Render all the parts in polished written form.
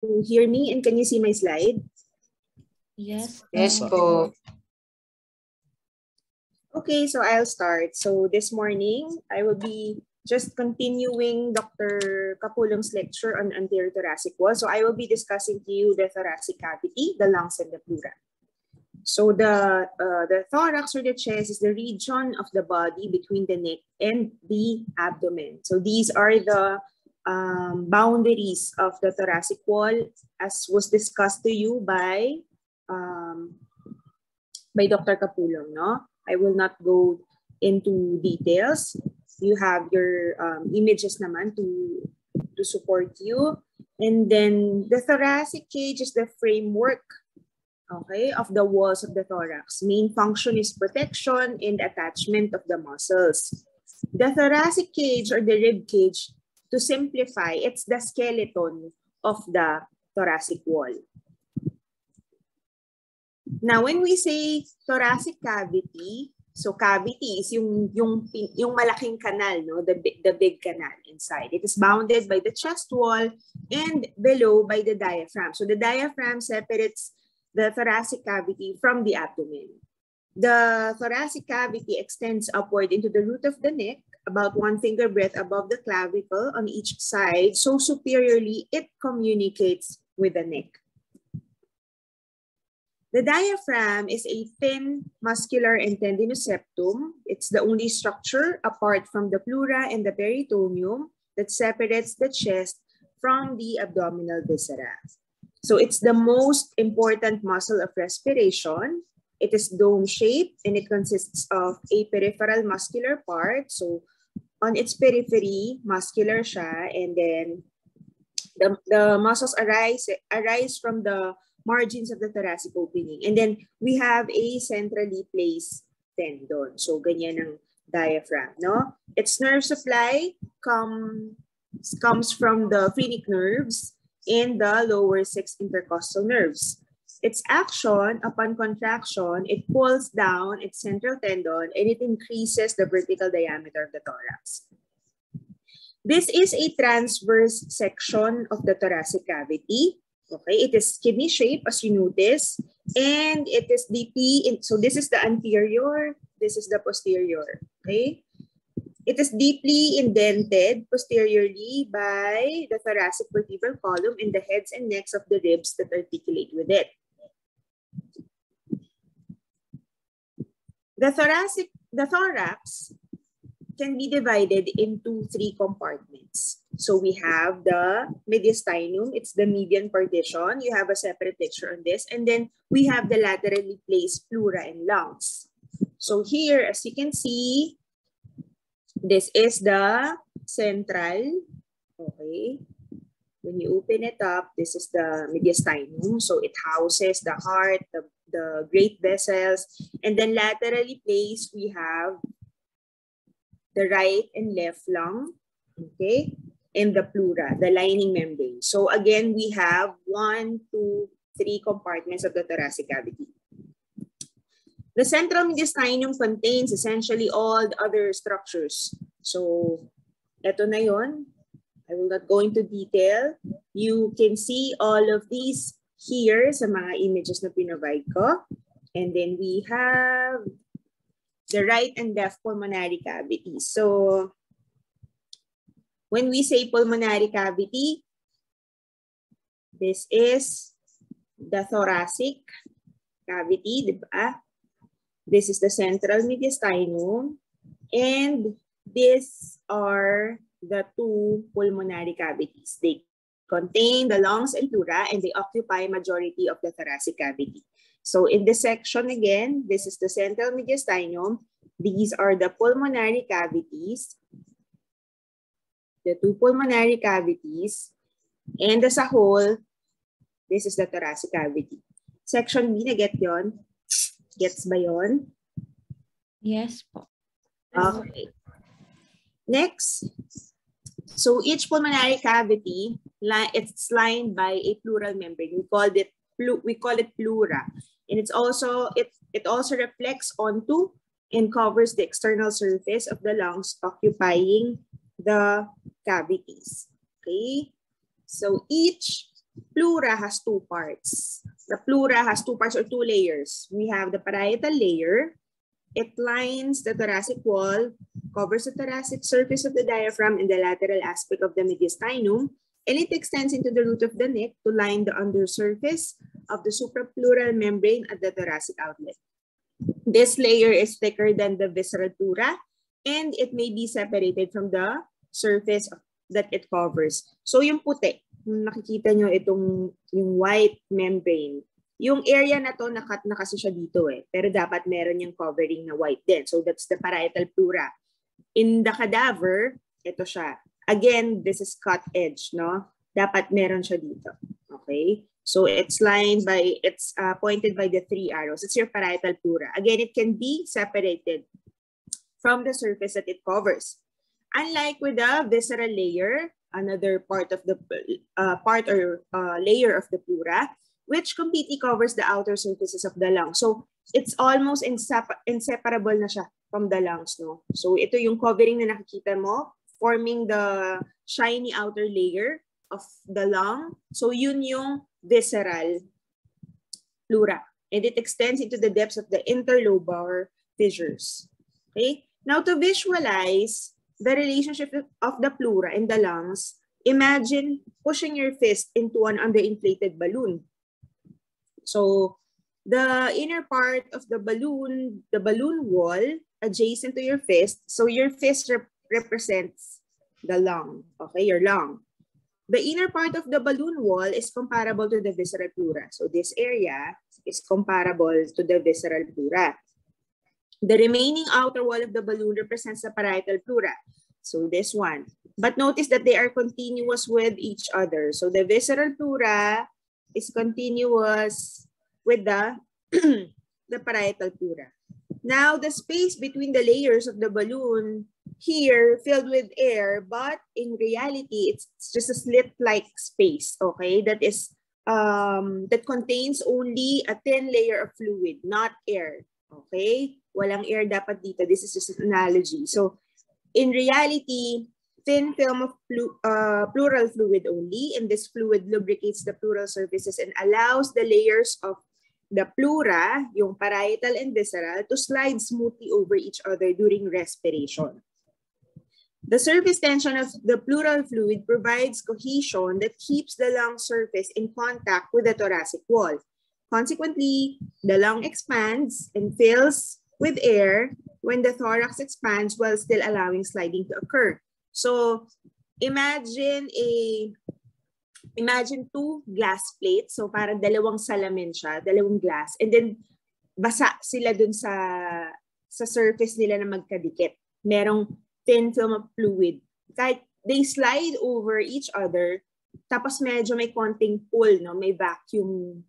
hear me and can you see my slide? Yes. Yes po. Okay, so I'll start. So this morning, I will be just continuing Dr. Kapulong's lecture on anterior thoracic wall. So I will be discussing to you the thoracic cavity, the lungs, and the pleura. So the thorax or the chest is the region of the body between the neck and the abdomen. So these are the boundaries of the thoracic wall, as was discussed to you by Dr. Kapulong, no? I will not go into details. You have your images naman to support you. And then the thoracic cage is the framework, okay, of the walls of the thorax. Main function is protection and attachment of the muscles. The thoracic cage or the rib cage, to simplify, it's the skeleton of the thoracic wall. Now, when we say thoracic cavity, so cavity is yung malaking canal, no? The big canal inside. It is bounded by the chest wall and below by the diaphragm. So the diaphragm separates the thoracic cavity from the abdomen. The thoracic cavity extends upward into the root of the neck, about 1 finger breadth above the clavicle on each side. So superiorly, it communicates with the neck. The diaphragm is a thin, muscular, and tendinous septum. It's the only structure apart from the pleura and the peritoneum that separates the chest from the abdominal viscera. So it's the most important muscle of respiration. It is dome-shaped and it consists of a peripheral muscular part. So on its periphery, muscular siya, and then the muscles arise from the margins of the thoracic opening. And then we have a centrally placed tendon. So ganyan ang diaphragm, no? Its nerve supply comes from the phrenic nerves and the lower 6 intercostal nerves. Its action, upon contraction, it pulls down its central tendon and it increases the vertical diameter of the thorax. This is a transverse section of the thoracic cavity. Okay, it is kidney shape as you notice, and it is deeply in, so this is the anterior, this is the posterior. Okay, it is deeply indented posteriorly by the thoracic vertebral column and the heads and necks of the ribs that articulate with it. The thorax can be divided into 3 compartments. So we have the mediastinum, it's the median partition. You have a separate picture on this. And then we have the laterally placed pleura and lungs. So here, as you can see, this is the central, okay? When you open it up, this is the mediastinum. So it houses the heart, the great vessels. And then laterally placed, we have the right and left lung, okay? And the pleura, the lining membrane. So again, we have 1, 2, 3 compartments of the thoracic cavity. The central mediastinum contains essentially all the other structures. So, eto na yun. I will not go into detail. You can see all of these here sa mga images na pinrovide ko. And then we have the right and left pulmonary cavities. So, when we say pulmonary cavity, this is the thoracic cavity, di ba? This is the central mediastinum, and these are the 2 pulmonary cavities. They contain the lungs and pleura, and they occupy majority of the thoracic cavity. So in this section again, this is the central mediastinum. These are the pulmonary cavities. The 2 pulmonary cavities, and as a whole, this is the thoracic cavity. Section B, na-get yun? Gets ba yun? Yes po. Okay. Next, so each pulmonary cavity, it's lined by a pleural membrane. We call it pleura, and it also reflects onto and covers the external surface of the lungs, occupying the cavities. Okay, so each pleura has two parts. The pleura has two parts or two layers. We have the parietal layer. It lines the thoracic wall, covers the thoracic surface of the diaphragm and the lateral aspect of the mediastinum, and it extends into the root of the neck to line the undersurface of the suprapleural membrane at the thoracic outlet. This layer is thicker than the visceral pleura, and it may be separated from the surface that it covers. So yung puti, nakikita nyo itong yung white membrane. Yung area na to, nakat na kasi siya dito eh. Pero dapat meron yung covering na white din. So that's the parietal pleura. In the cadaver, ito siya. Again, this is cut edge, no? Dapat meron siya dito. Okay? So it's lined by, it's pointed by the three arrows. It's your parietal pleura. Again, it can be separated from the surface that it covers. Unlike with the visceral layer, another part of the layer of the pleura, which completely covers the outer surfaces of the lungs. So it's almost inseparable na siya from the lungs, no? So ito yung covering na nakikita mo, forming the shiny outer layer of the lung. So yun yung visceral pleura. And it extends into the depths of the interlobar fissures. Okay? Now to visualize the relationship of the pleura and the lungs, imagine pushing your fist into an underinflated balloon. So the inner part of the balloon wall adjacent to your fist, so your fist represents the lung, okay, your lung. The inner part of the balloon wall is comparable to the visceral pleura. So this area is comparable to the visceral pleura. The remaining outer wall of the balloon represents the parietal pleura. So this one. But notice that they are continuous with each other. So the visceral pleura is continuous with the, the parietal pleura. Now, the space between the layers of the balloon here filled with air, but in reality, it's just a slit-like space, okay? That is, that contains only a thin layer of fluid, not air, okay? Walang air dapat dito. This is just an analogy. So, in reality, thin film of pleural fluid only, and this fluid lubricates the pleural surfaces and allows the layers of the pleura, yung parietal and visceral, to slide smoothly over each other during respiration. The surface tension of the pleural fluid provides cohesion that keeps the lung surface in contact with the thoracic wall. Consequently, the lung expands and fills with air when the thorax expands while still allowing sliding to occur. So imagine two glass plates. So parang dalawang salamin siya, dalawang glass. And then basa sila dun sa surface nila na magkadikit. Merong thin film of fluid. Kahit they slide over each other, tapos medyo may konting pull, no? May vacuum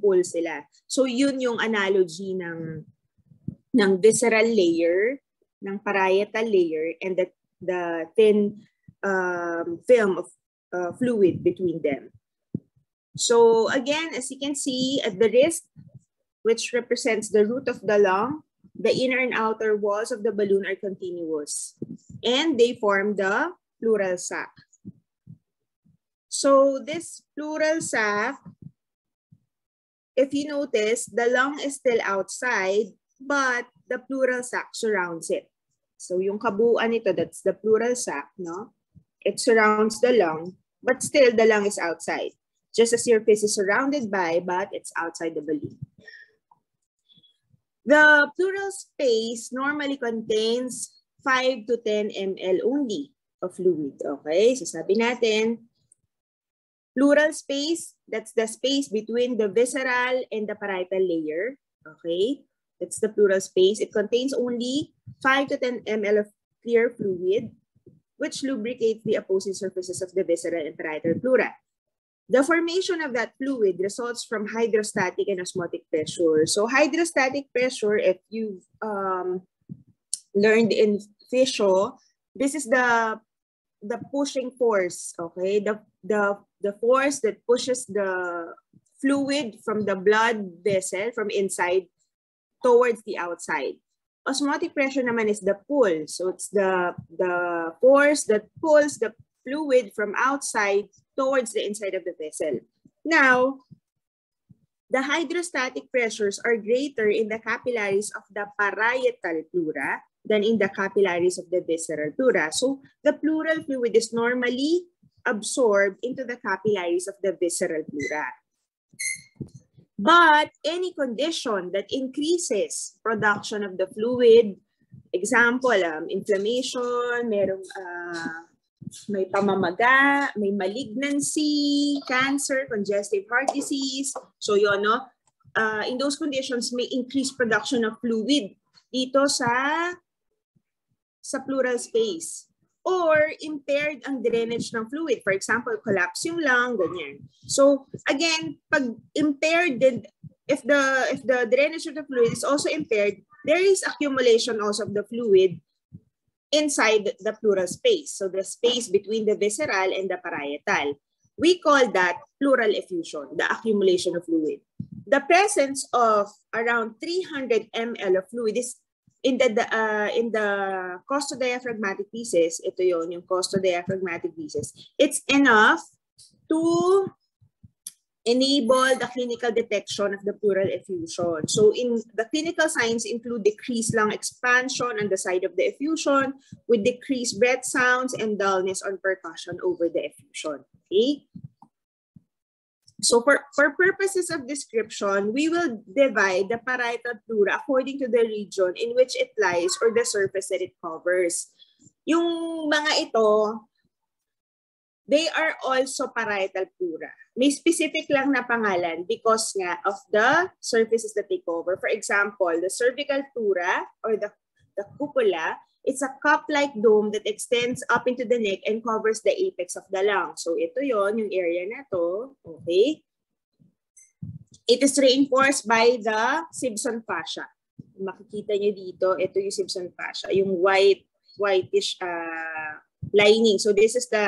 pull sila. So yun yung analogy ng visceral layer, ng parietal layer, and the thin film of fluid between them. So again, as you can see at the wrist, which represents the root of the lung, the inner and outer walls of the balloon are continuous, and they form the pleural sac. So this pleural sac, if you notice, the lung is still outside, but the pleural sac surrounds it. So yung kabuuan nito, that's the pleural sac, no? It surrounds the lung, but still the lung is outside. Just as your fist is surrounded by, but it's outside the balloon. The pleural space normally contains 5 to 10 ml only of fluid. Okay, so sabi natin, pleural space, that's the space between the visceral and the parietal layer. Okay, that's the pleural space. It contains only 5 to 10 ml of clear fluid, which lubricates the opposing surfaces of the visceral and parietal pleura. The formation of that fluid results from hydrostatic and osmotic pressure. So hydrostatic pressure, if you've learned in physio, this is the pushing force, okay? The force that pushes the fluid from the blood vessel from inside towards the outside. Osmotic pressure naman is the pull. So it's the force that pulls the fluid from outside towards the inside of the vessel. Now, the hydrostatic pressures are greater in the capillaries of the parietal pleura than in the capillaries of the visceral pleura. So the pleural fluid is normally absorbed into the capillaries of the visceral pleura. But any condition that increases production of the fluid, example, inflammation, merong may pamamaga, may malignancy, cancer, congestive heart disease. So yun, no? In those conditions, may increased production of fluid dito sa pleural space. Or impaired ang drainage ng fluid. For example, collapse yung lung, ganyan. So again, pag impaired, if the drainage of the fluid is also impaired, there is accumulation also of the fluid inside the pleural space. So the space between the visceral and the parietal. We call that pleural effusion, the accumulation of fluid. The presence of around 300 ml of fluid is in the costodiaphragmatic pieces. Ito yon, yung costodiaphragmatic pieces. It's enough to enable the clinical detection of the pleural effusion. So in the clinical signs include decreased lung expansion on the side of the effusion with decreased breath sounds and dullness on percussion over the effusion. Okay? So for purposes of description, we will divide the parietal pleura according to the region in which it lies or the surface that it covers. Yung mga ito, they are also parietal pleura. May specific lang na pangalan because nga of the surfaces that they cover. For example, the cervical pleura or the cupula, it's a cup-like dome that extends up into the neck and covers the apex of the lung. So ito yon, yung area na to. Okay. It is reinforced by the Simpson fascia. Makikita nyo dito, ito yung Simpson fascia, yung whitish lining. So this is the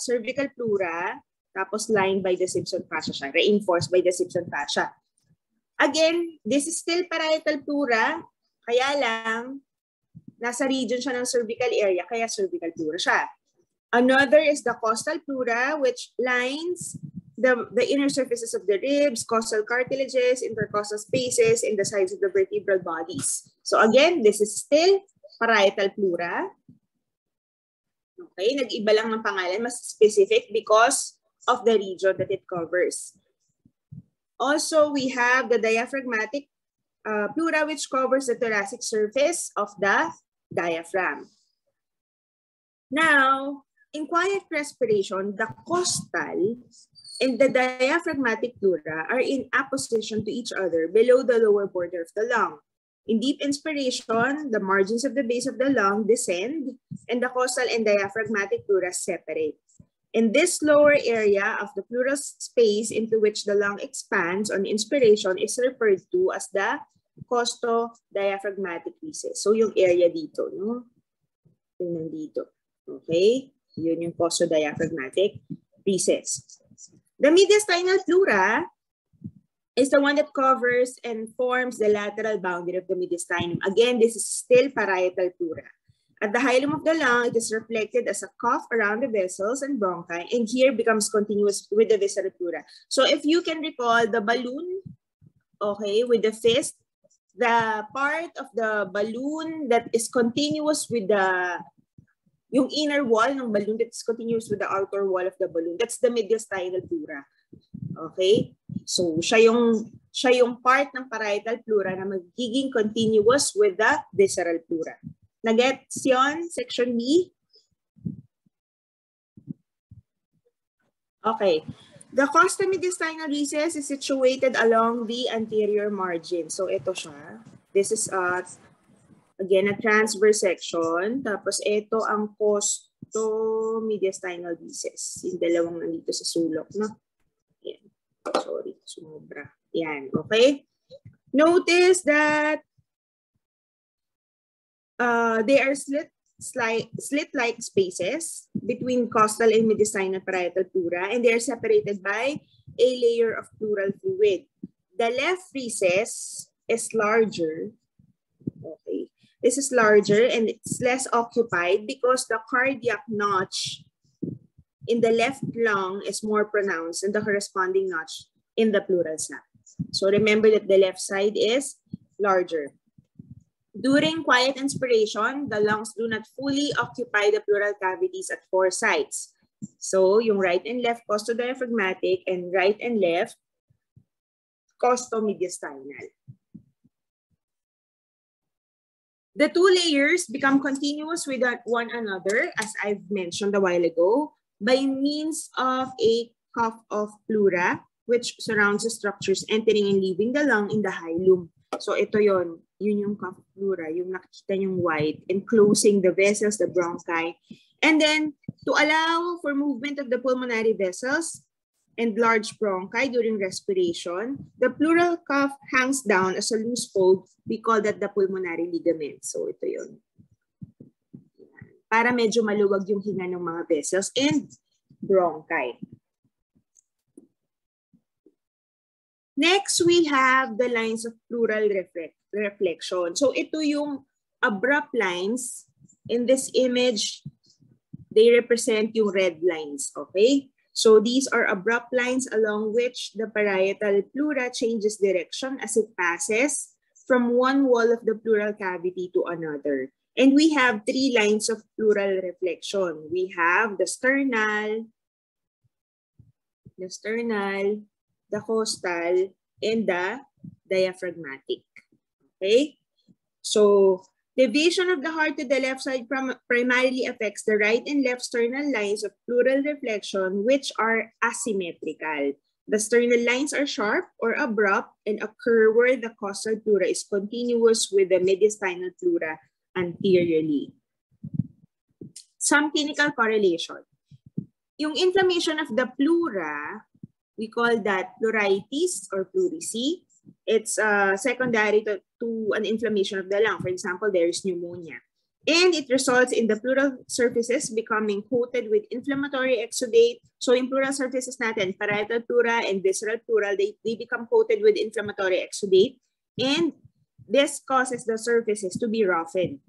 cervical pleura, tapos lined by the Simpson fascia siya, reinforced by the Simpson fascia. Again, this is still parietal pleura, kaya lang, nasa region siya ng cervical area, kaya cervical pleura siya. Another is the costal pleura, which lines the inner surfaces of the ribs, costal cartilages, intercostal spaces, and the sides of the vertebral bodies. So again, this is still parietal pleura. Okay, nag-iba lang ng pangalan, mas specific because of the region that it covers. Also, we have the diaphragmatic pleura, which covers the thoracic surface of the diaphragm. Now, in quiet respiration, the costal and the diaphragmatic pleura are in apposition to each other below the lower border of the lung. In deep inspiration, the margins of the base of the lung descend and the costal and diaphragmatic pleura separate. In this lower area of the pleural space into which the lung expands on inspiration is referred to as the costodiaphragmatic pieces. So yung area dito, no? Yung nandito. Okay? Yun yung costodiaphragmatic pieces. The mediastinal pleura is the one that covers and forms the lateral boundary of the mediastinum. Again, this is still parietal pleura. At the hilum of the lung, it is reflected as a cuff around the vessels and bronchi, and here becomes continuous with the visceral pleura. So if you can recall the balloon, okay, with the fist, the part of the balloon that is continuous with the yung inner wall ng balloon that is continuous with the outer wall of the balloon, that's the mediastinal pleura. Okay? So siya yung part ng parietal pleura na magiging continuous with the visceral pleura. Nagets yun? Section B? Okay. The costomediastinal recess is situated along the anterior margin. So ito siya. This is again a transverse section. Tapos ito ang costomediastinal recess. Yung dalawang nandito sa sulok, no? Yan. Sorry, sumobra. Yan, okay? Notice that they are slit-like spaces between costal and mediastinal parietal pleura, and they are separated by a layer of pleural fluid. The left recess is larger. Okay, this is larger and it's less occupied because the cardiac notch in the left lung is more pronounced than the corresponding notch in the pleural sac. So remember that the left side is larger. During quiet inspiration, the lungs do not fully occupy the pleural cavities at 4 sites. So yung right and left costodiaphragmatic and right and left costomediastinal. The two layers become continuous with one another, as I've mentioned a while ago, by means of a cuff of pleura, which surrounds the structures entering and leaving the lung in the hilum. So ito yun yung cuff pleura, yung nakikita yung white, enclosing the vessels, the bronchi. And then, to allow for movement of the pulmonary vessels and large bronchi during respiration, the pleural cuff hangs down as a loose fold. We call that the pulmonary ligament. So ito yun. Para medyo maluwag yung hinga ng mga vessels and bronchi. Next, we have the lines of pleural reflection. So ito yung abrupt lines. In this image, they represent yung red lines, okay? So these are abrupt lines along which the parietal pleura changes direction as it passes from one wall of the pleural cavity to another. And we have 3 lines of pleural reflection. We have the sternal, the costal, and the diaphragmatic. Okay? So, division of the heart to the left side primarily affects the right and left sternal lines of pleural reflection, which are asymmetrical. The sternal lines are sharp or abrupt and occur where the costal pleura is continuous with the mediastinal pleura anteriorly. Some clinical correlation. Yung inflammation of the pleura, we call that pleuritis or pleurisy. It's secondary to an inflammation of the lung. For example, there is pneumonia. And it results in the pleural surfaces becoming coated with inflammatory exudate. So in pleural surfaces natin, parietal pleura and visceral pleural, they become coated with inflammatory exudate. And this causes the surfaces to be roughened.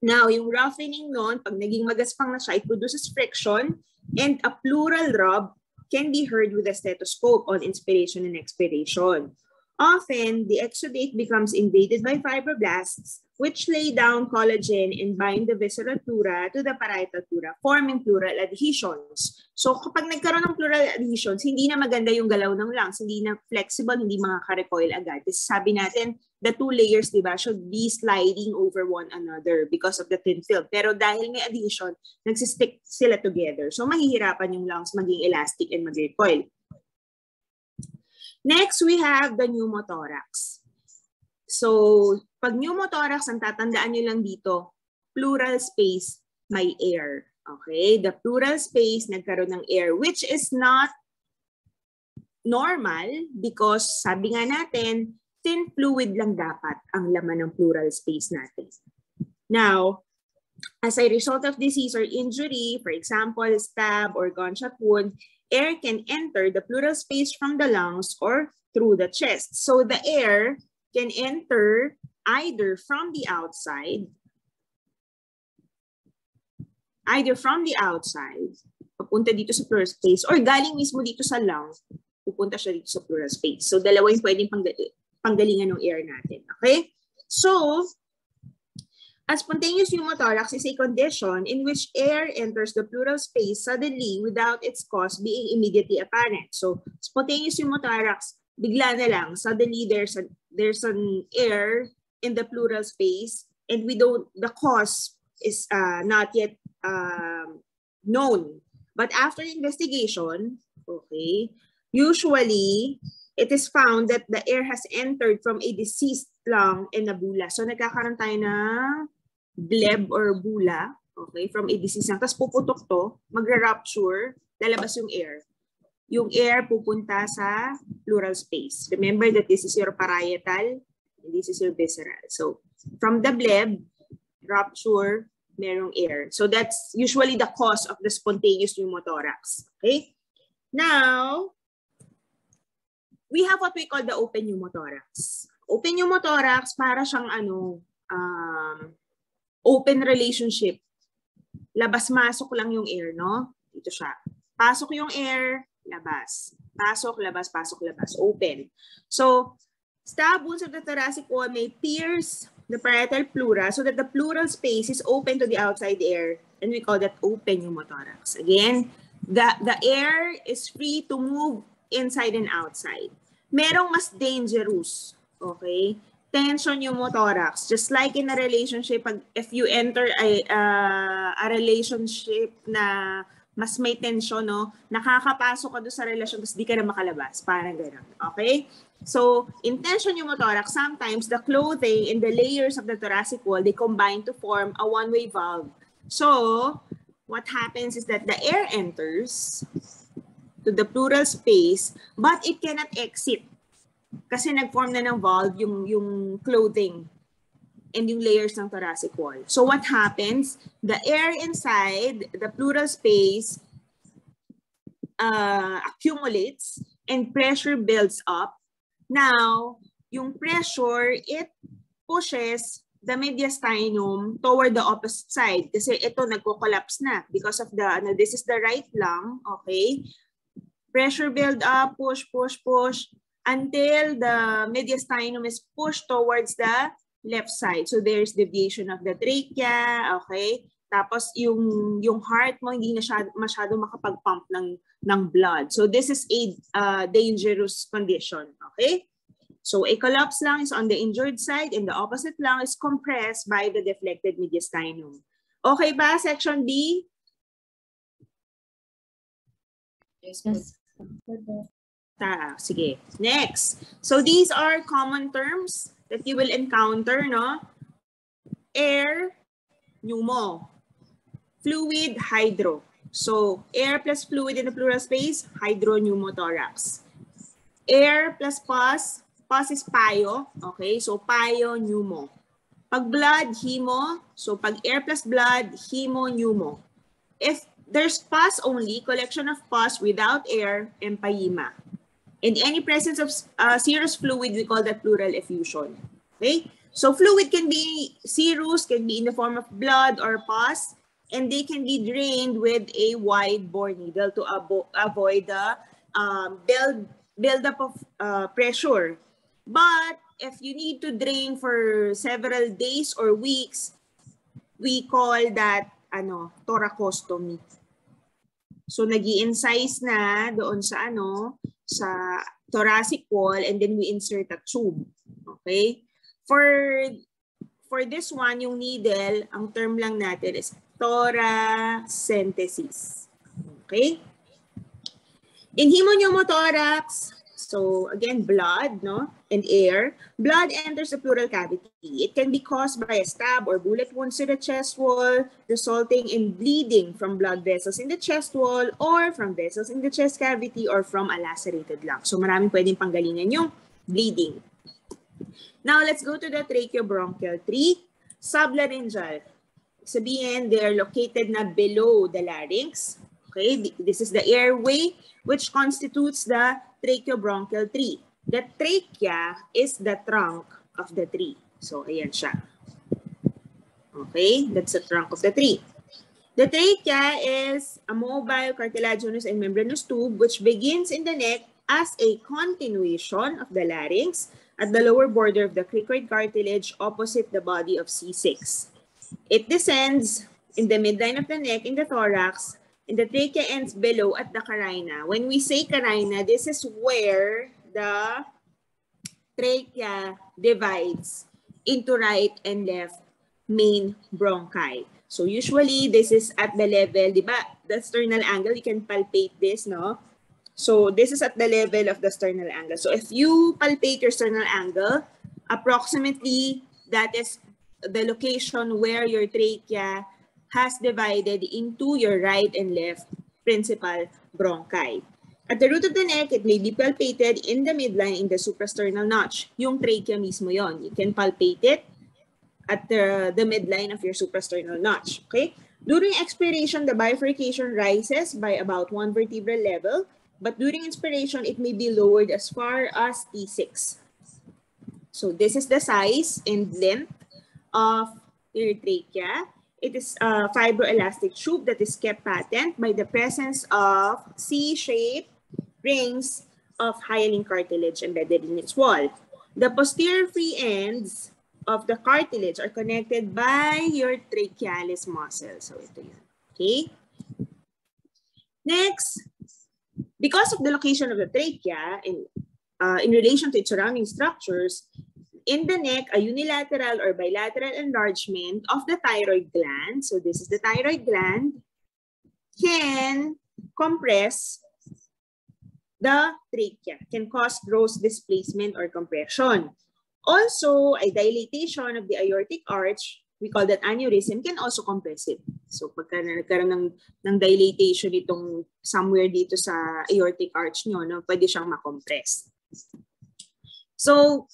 Now, yung roughening nun, pag naging magaspang na siya, it produces friction, and a pleural rub can be heard with a stethoscope on inspiration and expiration. Often, the exudate becomes invaded by fibroblasts, which lay down collagen and bind the visceral pleura to the parietal pleura, forming pleural adhesions. So, kapag nagkaroon ng pleural adhesions, hindi na maganda yung galaw ng lungs, hindi na flexible, hindi makaka-recoil agad. Kasi sabi natin, the 2 layers, diba, should be sliding over one another because of the thin film. Pero dahil may adhesion, nagsistick sila together. So, mahihirapan yung lungs maging elastic and mag-recoil. Next, we have the pneumothorax. So, pag pneumothorax, ang tatandaan nyo lang dito, pleural space, may air. Okay? The pleural space, nagkaroon ng air, which is not normal because, sabi nga natin, thin fluid lang dapat ang laman ng pleural space natin. Now, as a result of disease or injury, for example, stab or gunshot wound, air can enter the pleural space from the lungs or through the chest. So the air can enter either from the outside, papunta dito sa pleural space, or galing mismo dito sa lungs, pupunta siya dito sa pleural space. So dalawa yung pwedeng panggalingan ng air natin. Okay? So, a spontaneous pneumothorax is a condition in which air enters the pleural space suddenly without its cause being immediately apparent. So, spontaneous pneumothorax, bigla na lang, suddenly there's an air in the pleural space and the cause is not yet known. But after investigation, okay, usually it is found that the air has entered from a deceased lung and a bula. So, nagkakaroon tayo ng bleb or bula, okay, from a disease lang. Tapos puputok to, magra-rupture, lalabas yung air. Yung air pupunta sa pleural space. Remember that this is your parietal and this is your visceral. So, from the bleb, rupture, merong air. So, that's usually the cause of the spontaneous pneumothorax. Okay? Now, we have what we call the open pneumothorax. Open pneumothorax, para siyang open relationship. Labas-masok lang yung air, no? Ito siya. Pasok yung air, labas. Pasok, labas, pasok, labas. Open. So, stub wounds of the thoracic wall may pierce the parietal pleura so that the pleural space is open to the outside air. And we call that open pneumothorax. Again, the air is free to move inside and outside. Merong mas dangerous. Okay? Tension pneumothorax. Just like in a relationship, if you enter a relationship na mas may tension, no? Nakakapasok ka doon sa relasyon tapos di ka na makalabas. Parang gano'n. Okay? So, in tension pneumothorax, sometimes the clothing and the layers of the thoracic wall, they combine to form a one-way valve. So, what happens is that the air enters to the pleural space, but it cannot exit. Kasi nag-form na ng valve yung clothing and yung layers ng thoracic wall. So what happens? The air inside the pleural space accumulates and pressure builds up. Now, yung pressure, it pushes the mediastinum toward the opposite side. Kasi ito nagko-collapse na because of the, this is the right lung, okay? Pressure build up, push, push, push, until the mediastinum is pushed towards the left side. So there's deviation of the trachea, okay? Tapos yung heart mo hindi na masyado makapag-pump ng blood. So this is a dangerous condition, okay? So a collapse lung is on the injured side and the opposite lung is compressed by the deflected mediastinum. Okay ba, section B? Yes. Sige. Next. So these are common terms that you will encounter, no? Air, pneumo. Fluid, hydro. So air plus fluid in the pleural space, hydropneumothorax. Air plus pus, pus is pyo. Okay, so pyo, pneumo. Pag blood, hemo. So pag air plus blood, hemo, pneumo. If there's pus only, collection of pus without air, empyema. In any presence of serous fluid, we call that pleural effusion. Okay? So fluid can be serous, can be in the form of blood or pus, and they can be drained with a wide bore needle to avoid the buildup of pressure. But if you need to drain for several days or weeks, we call that thoracostomy. So nag-i-incise na doon sa sa thoracic wall and then we insert a tube. Okay? For this one, yung needle, ang term lang natin is thoracentesis. Okay? In hemopneumothorax, so again, blood, no, and air. Blood enters the pleural cavity. It can be caused by a stab or bullet wounds to the chest wall, resulting in bleeding from blood vessels in the chest wall or from vessels in the chest cavity or from a lacerated lung. So maraming pwedeng panggalingan yung bleeding. Now let's go to the tracheobronchial tree. Sublaryngeal. Sabihin, they're located na below the larynx. Okay, this is the airway which constitutes the tracheobronchial tree. The trachea is the trunk of the tree. So, ayan siya. Okay, that's the trunk of the tree. The trachea is a mobile cartilaginous and membranous tube which begins in the neck as a continuation of the larynx at the lower border of the cricoid cartilage opposite the body of C6. It descends in the midline of the neck in the thorax, and the trachea ends below at the carina. When we say carina, this is where the trachea divides into right and left main bronchi. So usually this is at the level, di ba? The sternal angle, you can palpate this, no? So this is at the level of the sternal angle. So if you palpate your sternal angle, approximately that is the location where your trachea has divided into your right and left principal bronchi. At the root of the neck, it may be palpated in the midline in the suprasternal notch. Yung trachea mismo yon. You can palpate it at the midline of your suprasternal notch. Okay? During expiration, the bifurcation rises by about 1 vertebral level, but during inspiration, it may be lowered as far as T6. So this is the size and length of your trachea. It is a fibroelastic tube that is kept patent by the presence of C-shaped rings of hyaline cartilage embedded in its wall. The posterior free ends of the cartilage are connected by your trachealis muscle. So ito yun. Okay? Next, because of the location of the trachea in relation to its surrounding structures, in the neck, a unilateral or bilateral enlargement of the thyroid gland, so this is the thyroid gland, can compress the trachea, can cause gross displacement or compression. Also, a dilatation of the aortic arch, we call that aneurysm, can also compress it. So pagka nagkaroon ng dilatation itong somewhere dito sa aortic arch nyo, no, pwede siyang makompress. So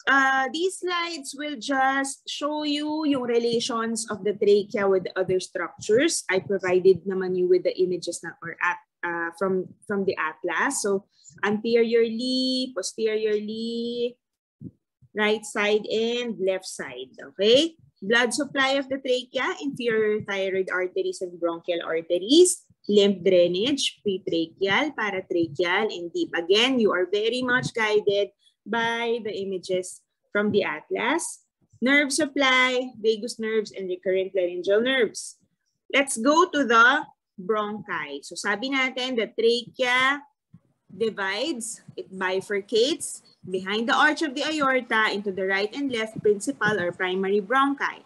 these slides will just show you yung relations of the trachea with other structures. I provided naman you with the images na, or from the atlas. So anteriorly, posteriorly, right side and left side. Okay. Blood supply of the trachea, inferior thyroid arteries and bronchial arteries, lymph drainage, pretracheal, paratracheal, and deep. Again, you are very much guided by the images from the atlas. Nerve supply, vagus nerves, and recurrent laryngeal nerves. Let's go to the bronchi. So sabi natin, the trachea divides, it bifurcates behind the arch of the aorta into the right and left principal or primary bronchi.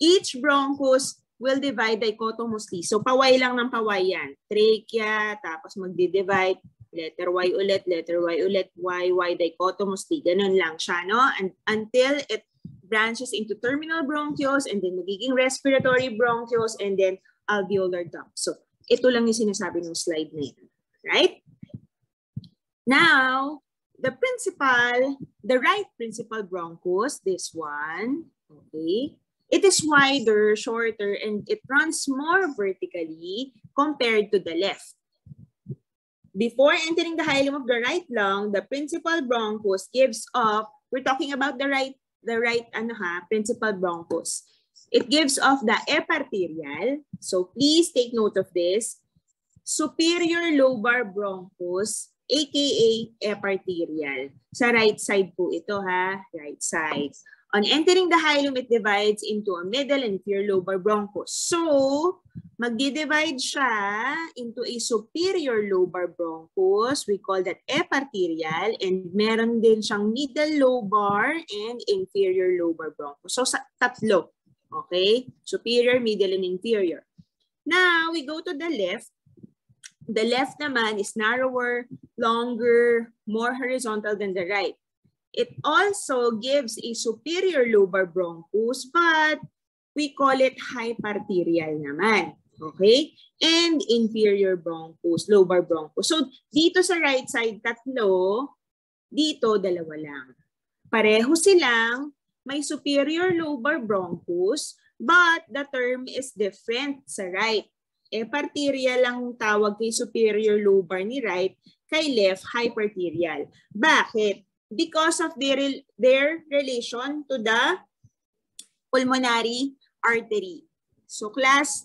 Each bronchus will divide dichotomously. So paway lang ng paway yan. Trachea, tapos magdi-divide. Letter Y ulit, Y dichotomously. Ganun lang siya, no? And until it branches into terminal bronchioles and then magiging respiratory bronchioles and then alveolar duct. So, ito lang yung sinasabi ng slide na yun. Right? Now, the right principal bronchus, this one, okay? It is wider, shorter, and it runs more vertically compared to the left. Before entering the hilum of the right lung, the principal bronchus gives off, we're talking about the right principal bronchus. It gives off the eparterial, so please take note of this, superior lobar bronchus, aka eparterial. Sa right side po ito ha, right side. On entering the hilum, it divides into a middle and inferior lobar bronchus. So, magdi-divide siya into a superior lobar bronchus. We call that eparterial. And meron din siyang middle lobar and inferior lobar bronchus. So, tatlo. Okay? Superior, middle, and inferior. Now, we go to the left. The left naman is narrower, longer, more horizontal than the right. It also gives a superior lobar bronchus, but we call it hyparterial naman. Okay? And inferior bronchus, lobar bronchus. So, dito sa right side, tatlo. Dito, dalawa lang. Pareho silang may superior lobar bronchus, but the term is different sa right. Eparterial lang tawag kay superior lobar ni right, kay left, hyparterial. Bakit? Because of their relation to the pulmonary artery. So class,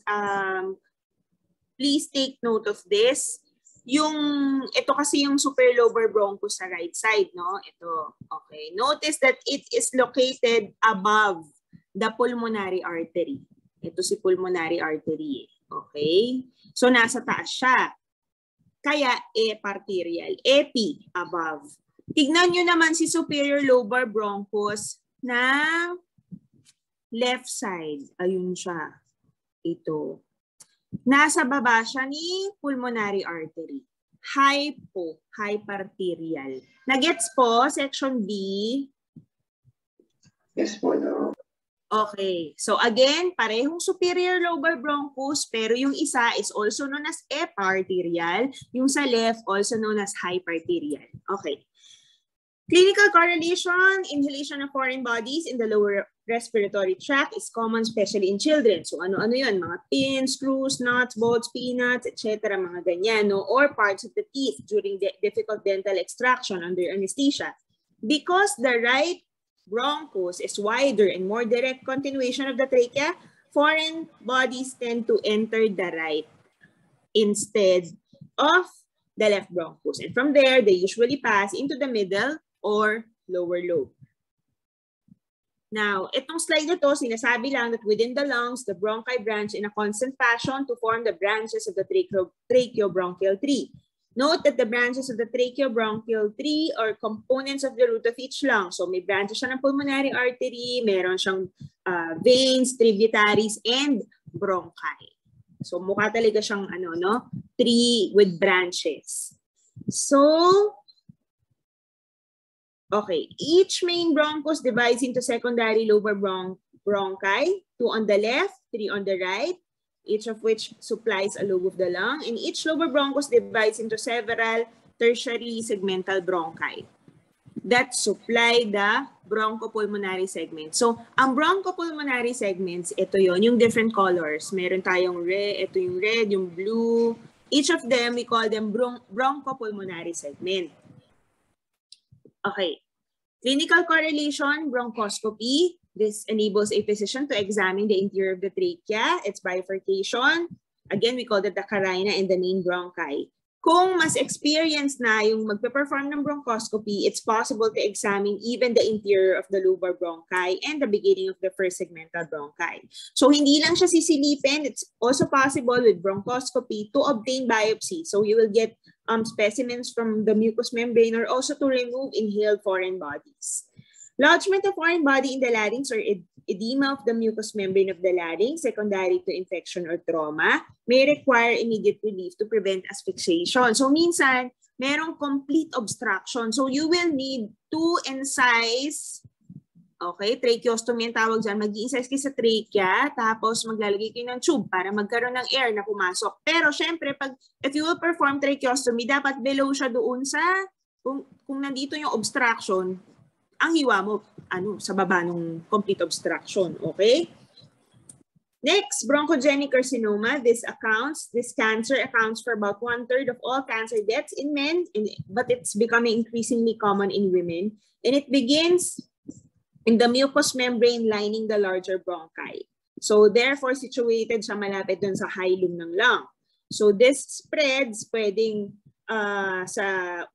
please take note of this. Ito kasi yung superior lobar bronchus sa right side, no? Ito, okay. Notice that it is located above the pulmonary artery. Ito si pulmonary artery, okay? So nasa taas siya. Kaya eparterial, epi, above. Tignan nyo naman si superior lobar bronchus na left side. Ayun siya. Ito. Nasa baba siya ni pulmonary artery. Hyparterial. Nagets po, section B? Yes po, no. Okay. So again, parehong superior lobar bronchus, pero yung isa is also known as eparterial. Yung sa left, also known as hyparterial. Okay. Clinical correlation, inhalation of foreign bodies in the lower respiratory tract is common, especially in children. So ano-ano yun? Mga pins, screws, nuts, bolts, peanuts, etc. Mga ganyan, no? Or parts of the teeth during the difficult dental extraction under anesthesia. Because the right bronchus is wider and more direct continuation of the trachea, foreign bodies tend to enter the right instead of the left bronchus. And from there, they usually pass into the middle or lower lobe. Now, itong slide na to, sinasabi lang that within the lungs, the bronchi branch in a constant fashion to form the branches of the tracheobronchial tree. Note that the branches of the tracheobronchial tree are components of the root of each lung. So may branches siya ng pulmonary artery, meron siyang veins, tributaries, and bronchi. So mukha talaga siyang tree with branches. So, okay, each main bronchus divides into secondary lobar bronchi, 2 on the left, 3 on the right, each of which supplies a lobe of the lung, and each lobar bronchus divides into several tertiary segmental bronchi that supply the bronchopulmonary segment. So, ang bronchopulmonary segments, ito yon, yung different colors. Meron tayong red, ito yung red, yung blue. Each of them, we call them bronchopulmonary segment. Okay. Clinical correlation, bronchoscopy. This enables a physician to examine the interior of the trachea, its bifurcation. Again, we call that the carina and the main bronchi. Kung mas experienced na yung magpe-perform ng bronchoscopy, it's possible to examine even the interior of the lobar bronchi and the beginning of the first segmental bronchi. So hindi lang siya sisilipin, it's also possible with bronchoscopy to obtain biopsy. So you will get specimens from the mucous membrane or also to remove inhaled foreign bodies. Lodgement of foreign body in the larynx or edema of the mucous membrane of the larynx, secondary to infection or trauma, may require immediate relief to prevent asphyxiation. So minsan, merong complete obstruction. So you will need to incise, okay, tracheostomy ang tawag dyan, mag-i-incise kayo sa trachea, tapos maglalagay kayo ng tube para magkaroon ng air na pumasok. Pero syempre, if you will perform tracheostomy, dapat below siya doon sa, kung nandito yung obstruction, ang hiwa mo, sa baba ng complete obstruction, okay? Next, bronchogenic carcinoma. This cancer accounts for about 1/3 of all cancer deaths in men, but it's becoming increasingly common in women. And it begins in the mucous membrane lining the larger bronchi. So therefore, situated siya malapit dun sa hilum ng lung. So this spreads, pwedeng sa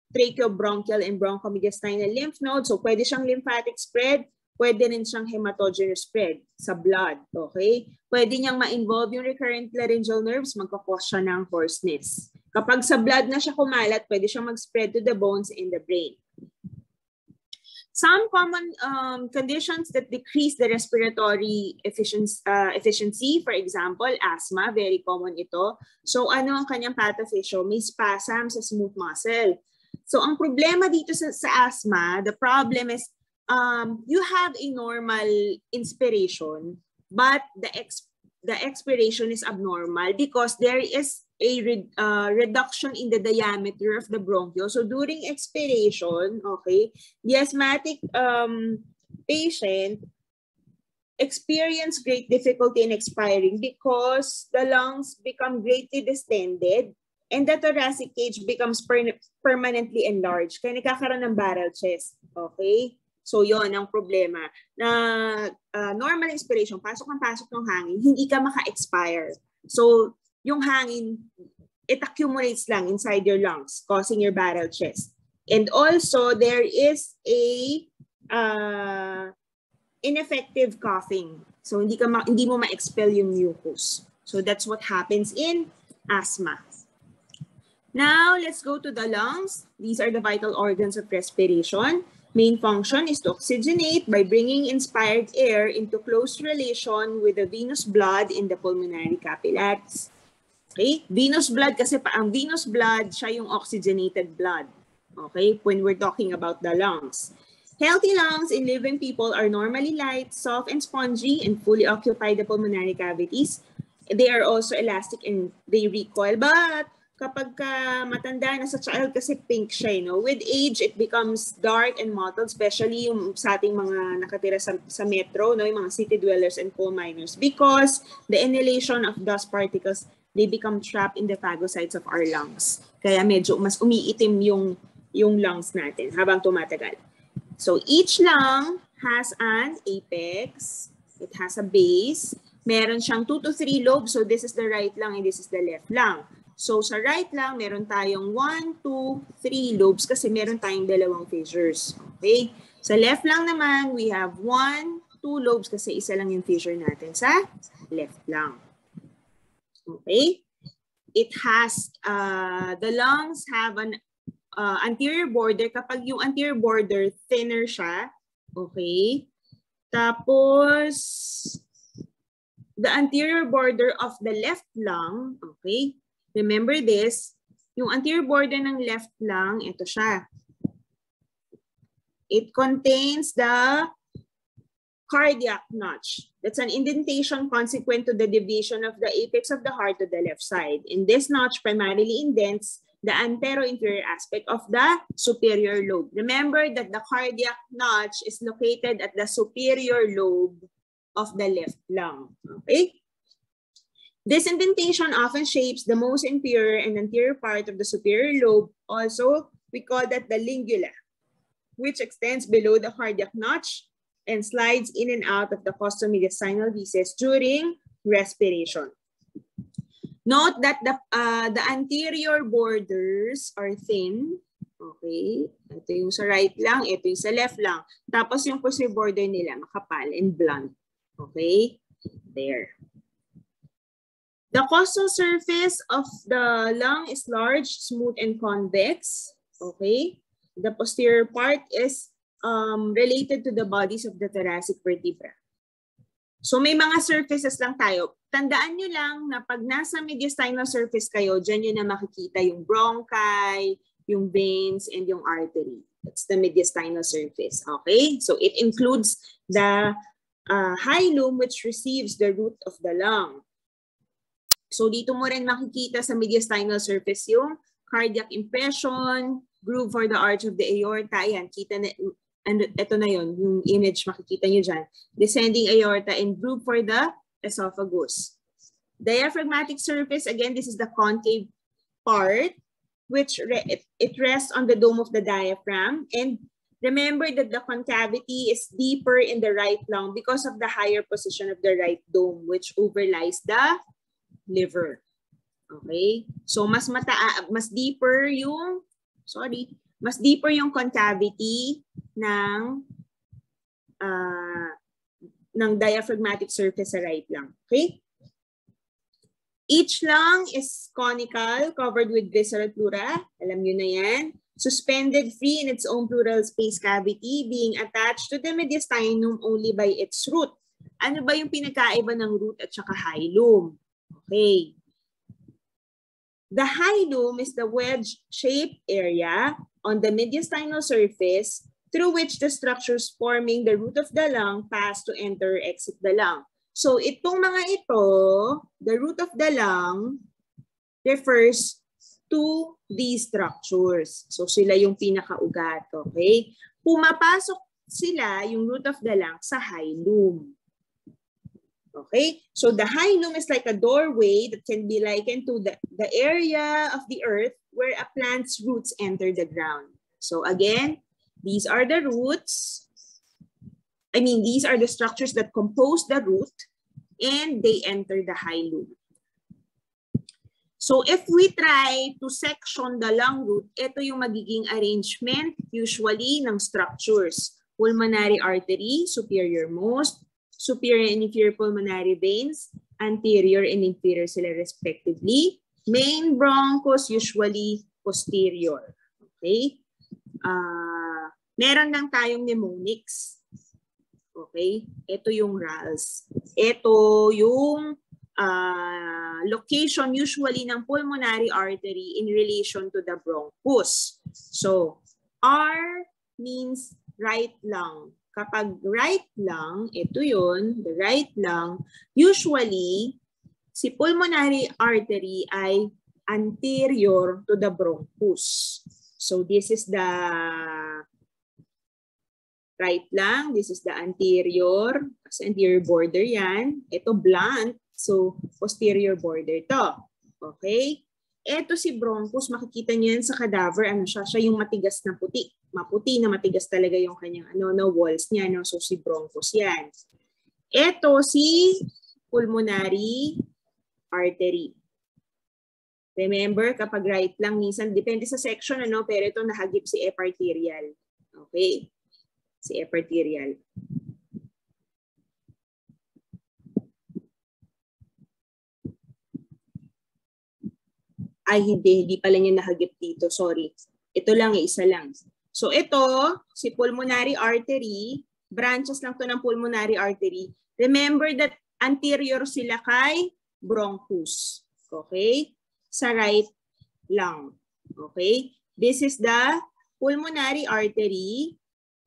tracheobronchial and bronchomediastinal lymph nodes. So pwede siyang lymphatic spread, pwede rin siyang hematogenous spread sa blood, okay? Pwede niyang ma-involve yung recurrent laryngeal nerves, magkakos siya ng hoarseness. Kapag sa blood na siya kumalat, pwede siyang mag-spread to the bones in the brain. Some common conditions that decrease the respiratory efficiency, for example, asthma, very common ito. So ano ang kanyang pathophysio? May spasm sa smooth muscle. So ang problema dito sa asthma, the problem is you have a normal inspiration, but the expiration is abnormal because there is a reduction in the diameter of the bronchiole. So during expiration, okay, the asthmatic patient experience great difficulty in expiring because the lungs become greatly distended and the thoracic cage becomes permanently enlarged. Kaya nagkakaroon ng barrel chest. Okay? So yon ang problema. Na normal inspiration, pasok ng hangin, hindi ka maka-expire. So yung hangin, it accumulates lang inside your lungs, causing your barrel chest. And also, there is a ineffective coughing. So hindi mo ma-expel yung mucus. So that's what happens in asthma. Now, let's go to the lungs. These are the vital organs of respiration. Main function is to oxygenate by bringing inspired air into close relation with the venous blood in the pulmonary capillaries. Okay? Venous blood kasi ang venous blood, siya yung oxygenated blood. Okay? When we're talking about the lungs. Healthy lungs in living people are normally light, soft, and spongy and fully occupy the pulmonary cavities. They are also elastic and they recoil. But kapag matanda na sa child kasi pink siya, no? With age, it becomes dark and mottled, especially yung sa ating mga nakatira sa metro, no? Yung mga city dwellers and coal miners, because the inhalation of dust particles, they become trapped in the phagocytes of our lungs. Kaya medyo mas umiitim yung lungs natin habang tumatagal. So each lung has an apex, it has a base, Meron siyang 2 to 3 lobes. So this is the right lung and this is the left lung. So sa right lung, meron tayong 1, 2, 3 lobes kasi meron tayong dalawang fissures. Okay? Sa left lung naman, we have 1, 2 lobes kasi isa lang yung fissure natin sa left lung. Okay? It has, the lungs have an anterior border. Kapag yung anterior border, thinner siya. Okay? Tapos, the anterior border of the left lung, okay? Remember this, yung anterior border ng left lung, ito siya. It contains the cardiac notch. That's an indentation consequent to the deviation of the apex of the heart to the left side. And this notch primarily indents the antero-inferior aspect of the superior lobe. Remember that the cardiac notch is located at the superior lobe of the left lung. Okay? This indentation often shapes the most inferior and anterior part of the superior lobe. Also, we call that the lingula, which extends below the cardiac notch and slides in and out of the costomediastinal recess during respiration. Note that the anterior borders are thin. Okay? Ito yung sa right lang, ito yung sa left lang. Tapos yung posterior border nila, makapal and blunt. Okay? There. The costal surface of the lung is large, smooth, and convex. Okay? The posterior part is related to the bodies of the thoracic vertebra. So may mga surfaces lang tayo. Tandaan nyo lang na pag nasa mediastinal surface kayo, dyan nyo na makikita yung bronchi, yung veins, and yung artery. That's the mediastinal surface. Okay? So it includes the hilum, which receives the root of the lung. So dito mo rin makikita sa mediastinal surface yung cardiac impression, groove for the arch of the aorta. Ayan, kita na, and ito na yun, yung image makikita nyo dyan. Descending aorta and groove for the esophagus. Diaphragmatic surface, again, this is the concave part, which it rests on the dome of the diaphragm. And remember that the concavity is deeper in the right lung because of the higher position of the right dome, which overlies the liver. Okay? So mas deeper yung concavity ng diaphragmatic surface sa right lung. Okay? Each lung is conical, covered with visceral pleura. Alam nyo na yan. Suspended free in its own pleural space cavity, being attached to the mediastinum only by its root. Ano ba yung pinagkaiba ng root at saka hilum? Okay. The hilum is the wedge-shaped area on the mediastinal surface through which the structures forming the root of the lung pass to enter or exit the lung. So itong mga ito, the root of the lung refers to these structures. So sila yung pinakaugat, okay? Pumapasok sila, yung root of the lung, sa hilum. Okay, so the hilum is like a doorway that can be likened to the area of the earth where a plant's roots enter the ground. So again, these are the roots. I mean, these are the structures that compose the root and they enter the hilum. So if we try to section the lung root, ito yung magiging arrangement usually ng structures. Pulmonary artery, superior most, superior and inferior pulmonary veins, anterior and inferior sila respectively. Main bronchus usually posterior. Okay? Meron lang tayong mnemonics. Okay? Ito yung RALS. Ito yung location usually ng pulmonary artery in relation to the bronchus. So, R means right lung. Kapag right lung, ito yun, the right lung, usually, si pulmonary artery ay anterior to the bronchus. So this is the right lung, this is the anterior, kasi anterior border yan. Ito blunt, so posterior border to. Okay? Ito si bronchus, makikita niyo yan sa cadaver, ano siya? Siya yung matigas na puti. Maputi na matigas talaga yung kanyang walls niya, no? So si bronchus yan. Ito si pulmonary artery. Remember, kapag right lang, minsan, depende sa section, ano, pero ito nahagip si eparterial. Okay? Si eparterial. Ay, hindi pala niya nahagip dito. Sorry. Ito lang, isa lang. So, ito, si pulmonary artery, branches lang to ng pulmonary artery. Remember that anterior sila kay bronchus. Okay? Sa right lung. Okay? This is the pulmonary artery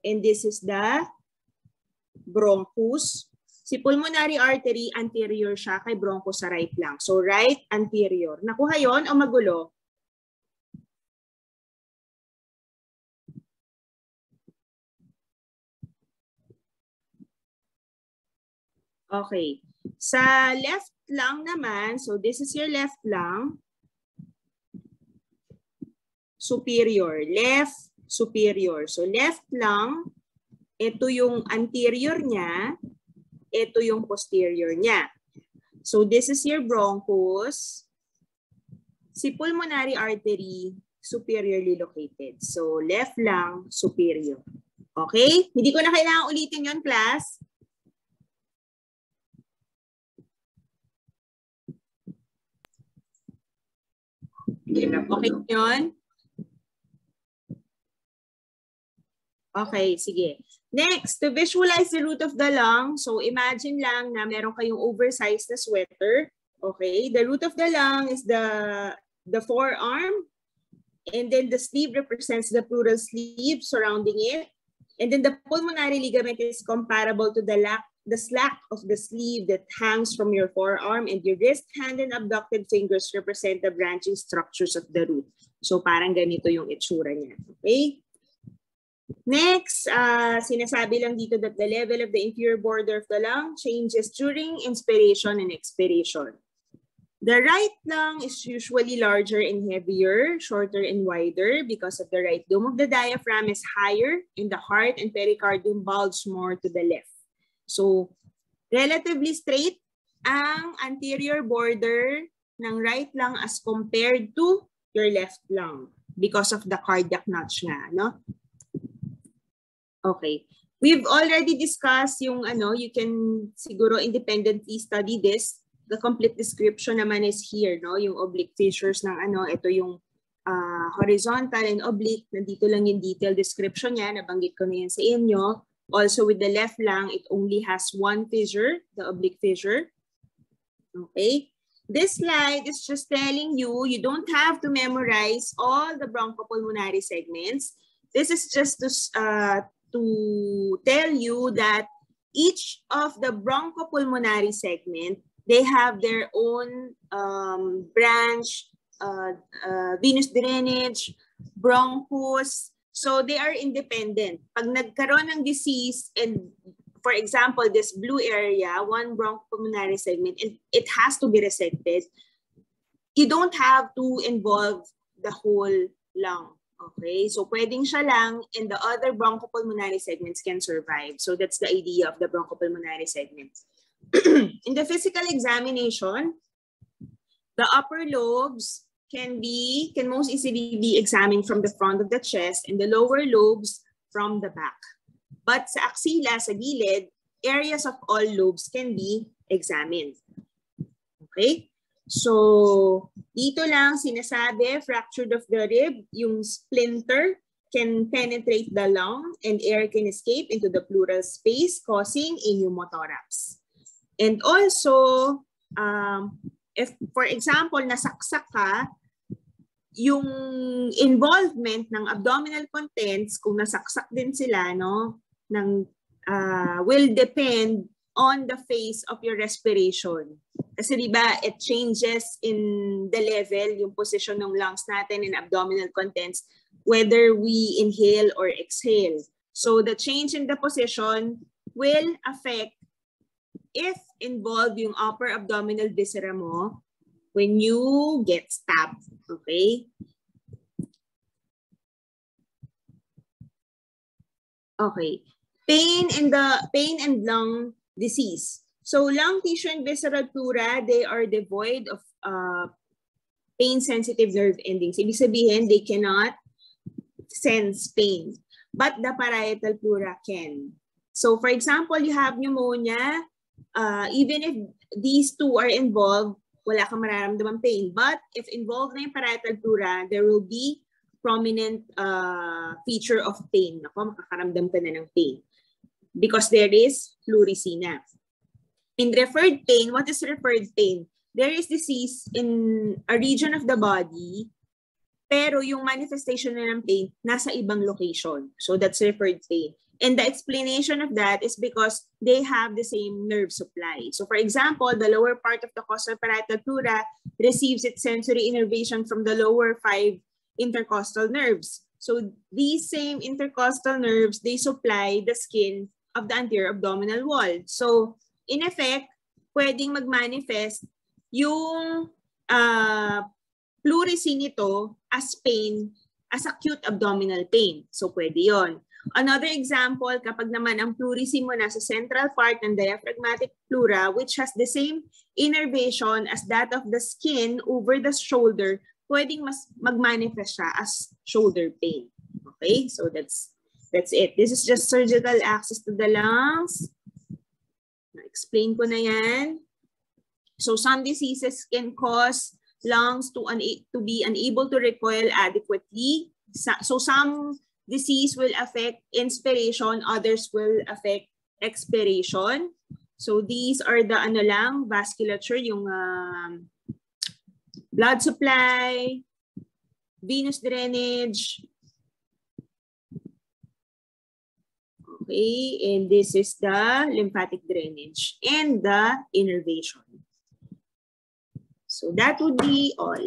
and this is the bronchus. Si pulmonary artery, anterior siya kay bronchus sa right lung. So, right anterior. Nakuha yon o magulo? Okay. Sa left lung naman, so this is your left lung. Superior. Left, superior. So left lung, ito yung anterior niya, ito yung posterior niya. So this is your bronchus. Si pulmonary artery, superiorly located. So left lung, superior. Okay? Hindi ko na kailangan ulitin yon, class. Okay yun? Okay, sige. Next, to visualize the root of the lung. So imagine lang na meron kayong oversized na sweater. Okay, the root of the lung is the forearm. And then the sleeve represents the pleural sleeve surrounding it. And then the pulmonary ligament is comparable to the slack of the sleeve that hangs from your forearm, and your wrist, hand, and abducted fingers represent the branching structures of the root. So parang ganito yung itsura niya. Okay? Next, sinasabi lang dito that the level of the inferior border of the lung changes during inspiration and expiration. The right lung is usually larger and heavier, shorter and wider because of the right dome of the diaphragm is higher, and the heart and pericardium bulge more to the left. So, relatively straight ang anterior border ng right lung as compared to your left lung because of the cardiac notch nga, no? Okay. We've already discussed yung you can siguro independently study this. The complete description naman is here, no? Yung oblique fissures ng ito yung horizontal and oblique. Nandito lang yung detailed description niya. Nabanggit ko na yan sa inyo. Also with the left lung, it only has one fissure, the oblique fissure. Okay. This slide is just telling you, you don't have to memorize all the bronchopulmonary segments. This is just to tell you that each of the bronchopulmonary segment, they have their own branch, venous drainage, bronchus. So they are independent. Pag nagkaroon ng disease, and for example, this blue area, one bronchopulmonary segment, and it has to be resected, you don't have to involve the whole lung. Okay, so pwedeng siya lang, and the other bronchopulmonary segments can survive. So that's the idea of the bronchopulmonary segments. In the physical examination, the upper lobes can most easily be examined from the front of the chest, and the lower lobes from the back. But sa axilla, sa gilid, areas of all lobes can be examined. Okay? So, dito lang sinasabi, fractured of the rib, yung splinter can penetrate the lung and air can escape into the pleural space, causing a pneumothorax. And also, if, for example, nasaksak ka, yung involvement ng abdominal contents, kung nasaksak din sila, no, will depend on the phase of your respiration. Kasi diba, it changes in the level, yung position ng lungs natin and abdominal contents, whether we inhale or exhale. So the change in the position will affect if involved yung upper abdominal viscera mo when you get stabbed. Okay? Okay. Pain and lung disease. So lung tissue and visceral pleura, they are devoid of pain-sensitive nerve endings. Ibig sabihin, they cannot sense pain. But the parietal pleura can. So for example, you have pneumonia, even if these two are involved, wala kang mararamdaman pain. But if involved na yung parietal pleura, there will be prominent feature of pain. Ako, makakaramdam ka na ng pain. Because there is pleurisina. In referred pain, what is referred pain? There is disease in a region of the body, pero yung manifestation na ng pain nasa ibang location. So that's referred pain. And the explanation of that is because they have the same nerve supply. So for example, the lower part of the costal parietal pleura receives its sensory innervation from the lower 5 intercostal nerves. So these same intercostal nerves, they supply the skin of the anterior abdominal wall. So in effect, pwedeng mag-manifest yung pleurisy nito as pain, as acute abdominal pain. So pwede yon. Another example, kapag naman ang pleurisy mo nasa central part ng diaphragmatic pleura, which has the same innervation as that of the skin over the shoulder, pwedeng mag-manifest siya as shoulder pain. Okay, so that's it. This is just surgical access to the lungs. Na-explain ko na yan. So some diseases can cause lungs to be unable to recoil adequately. So some disease will affect inspiration, others will affect expiration. So these are the vasculature, yung blood supply, venous drainage. Okay, and this is the lymphatic drainage and the innervation. So that would be all.